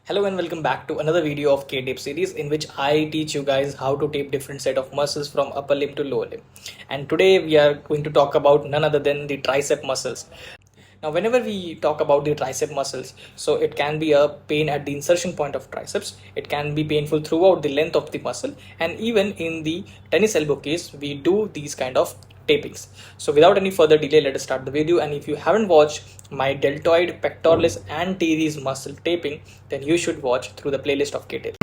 Hello and welcome back to another video of K-tape series in which I teach you guys how to tape different set of muscles from upper limb to lower limb. And today we are going to talk about none other than the tricep muscles. Now whenever we talk about the tricep muscles, so it can be a pain at the insertion point of triceps, it can be painful throughout the length of the muscle, and even in the tennis elbow case we do these kind of tapings. So without any further delay, let us start the video. And if you haven't watched my deltoid, pectoralis and teres muscle taping, then you should watch through the playlist of K-tape.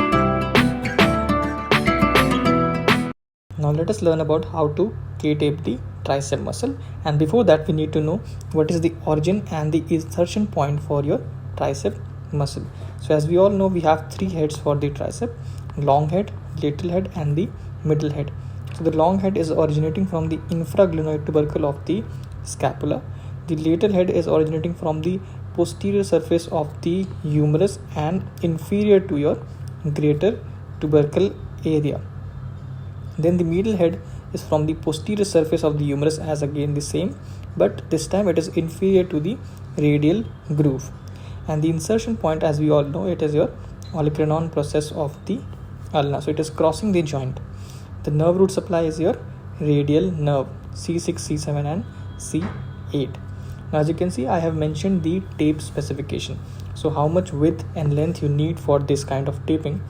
Now let us learn about how to K-tape the tricep muscle, and before that we need to know what is the origin and the insertion point for your tricep muscle. So as we all know, we have three heads for the tricep: long head, lateral head and the middle head. So the long head is originating from the infraglenoid tubercle of the scapula. The lateral head is originating from the posterior surface of the humerus and inferior to your greater tubercle area. Then the middle head is from the posterior surface of the humerus, as again the same, but this time it is inferior to the radial groove. And the insertion point, as we all know, it is your olecranon process of the ulna. So it is crossing the joint. The nerve root supply is your radial nerve C6, C7 and C8. Now as you can see, I have mentioned the tape specification. So how much width and length you need for this kind of taping.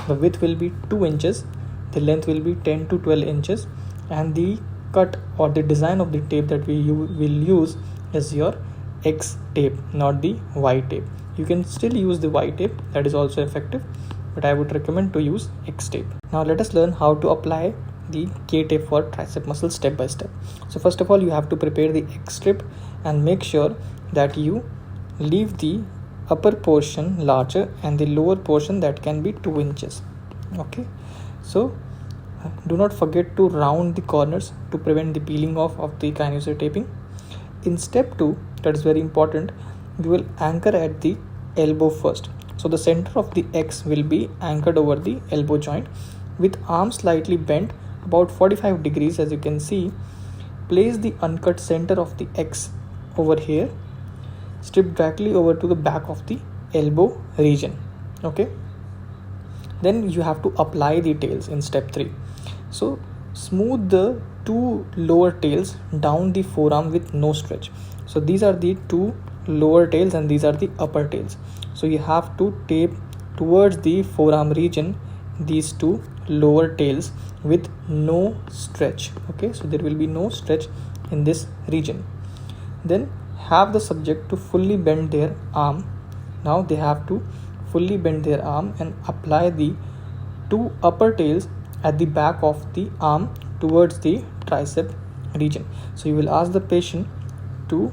The width will be 2 inches, the length will be 10 to 12 inches, and the cut or the design of the tape that will use is your X tape, not the Y tape. You can still use the Y tape, that is also effective, but I would recommend to use X tape. Now let us learn how to apply the K tape for tricep muscle step by step. So first of all, you have to prepare the X strip and make sure that you leave the upper portion larger and the lower portion that can be 2 inches. Okay, so do not forget to round the corners to prevent the peeling off of the Kinesiology taping. In step 2, that is very important, you will anchor at the elbow first. So the center of the X will be anchored over the elbow joint with arms slightly bent about 45 degrees. As you can see, place the uncut center of the X over here, strip directly over to the back of the elbow region. Okay, then you have to apply the tails in step 3. So smooth the 2 lower tails down the forearm with no stretch. So these are the 2 lower tails and these are the upper tails. So you have to tape towards the forearm region these 2 lower tails with no stretch. Okay, so there will be no stretch in this region. Then have the subject to fully bend their arm. Now they have to fully bend their arm and apply the 2 upper tails at the back of the arm towards the tricep region. So you will ask the patient to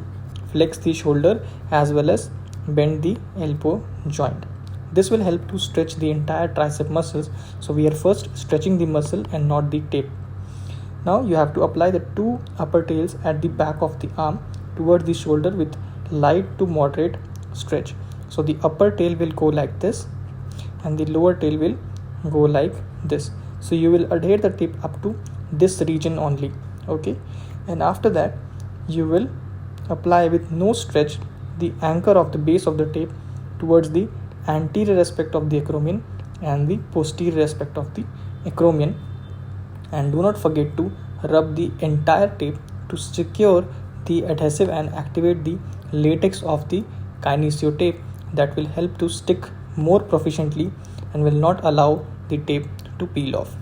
flex the shoulder as well as bend the elbow joint. This will help to stretch the entire tricep muscles. So we are first stretching the muscle and not the tape. Now you have to apply the 2 upper tails at the back of the arm towards the shoulder with light to moderate stretch. So the upper tail will go like this and the lower tail will go like this. So you will adhere the tape up to this region only. Okay, and after that you will apply with no stretch the anchor of the base of the tape towards the anterior aspect of the acromion and the posterior aspect of the acromion, and do not forget to rub the entire tape to secure the adhesive and activate the latex of the Kinesiology tape. That will help to stick more proficiently and will not allow the tape to peel off.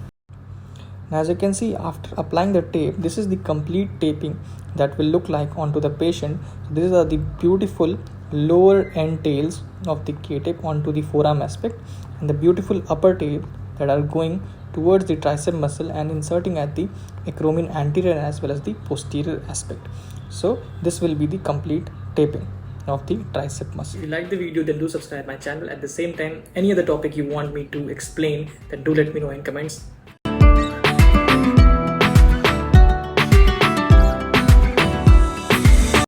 Now as you can see, after applying the tape, this is the complete taping that will look like onto the patient. So these are the beautiful lower end tails of the K tape onto the forearm aspect, and the beautiful upper tail that are going towards the tricep muscle and inserting at the acromion anterior as well as the posterior aspect. So this will be the complete taping of the tricep muscle. If you like the video, then do subscribe my channel. At the same time, any other topic you want me to explain, then do let me know in comments.